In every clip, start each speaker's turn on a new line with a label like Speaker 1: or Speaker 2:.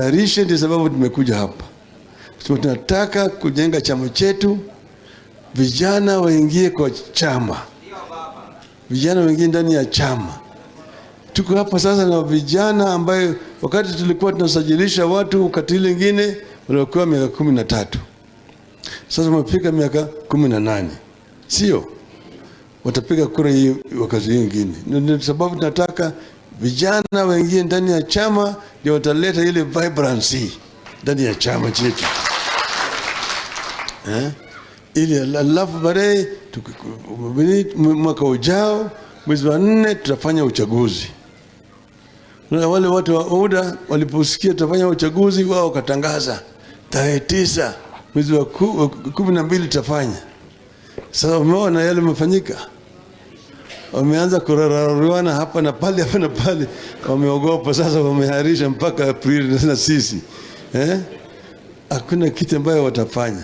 Speaker 1: Tayarishe, ndio sababu tumekuja hapa. Tunataka kujenga chama chetu, vijana waingie kwa chama. Vijana waingie ndani ya chama. Tuko hapa sasa na vijana ambayo wakati tulikuwa tunasajilisha watu katili lingine walikuwa miaka 13. Sasa wamefika miaka 18. Sio? Watapiga kura hii wakati mwingine. Ndio sababu tunataka vijana waingie ndani ya chama, ndio wataleta ile vibrancy ndani ya chama chetu. Ili alafu baadaye mwaka ujao mwezi wa 4 tutafanya uchaguzi. Na wale watu wa UDA waliposikia tutafanya uchaguzi, wao wakatangaza tarehe 9 mwezi wa 12 tutafanya. Sasa umeona yale yamefanyika. Wameanza kurararwana hapa na pale hapa na pale, wameogopa sasa, wameharisha mpaka Aprili na sisi. Hakuna kitu ambayo watafanya.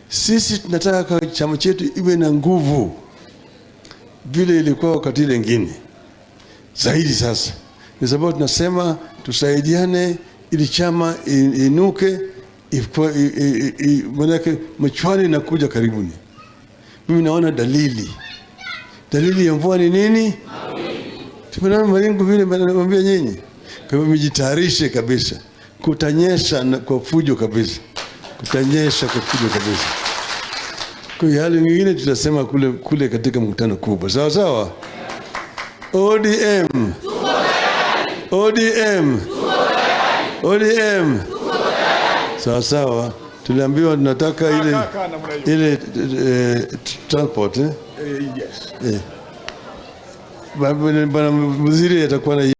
Speaker 1: Sisi tunataka chama chetu iwe na nguvu vile ilikuwa wakati lingine zaidi. Sasa ni sababu tunasema tusaidiane ili chama inuke, manake mchwani inakuja karibuni. Mimi naona dalili ya mvua ni nini? Tumeona maringu vile naambia nyinyi. Kwa hivyo mjitayarishe kabisa. Kutanyesha kwa fujo kabisa. Kutanyesha kwa fujo kabisa. Kwa hiyo hali nyingine tutasema kule katika mkutano kubwa. Sawa sawa? ODM. ODM. ODM. Sawa sawa. Tuliambiwa tunataka ile transport.
Speaker 2: Yes.
Speaker 1: Bwana waziri atakuwa na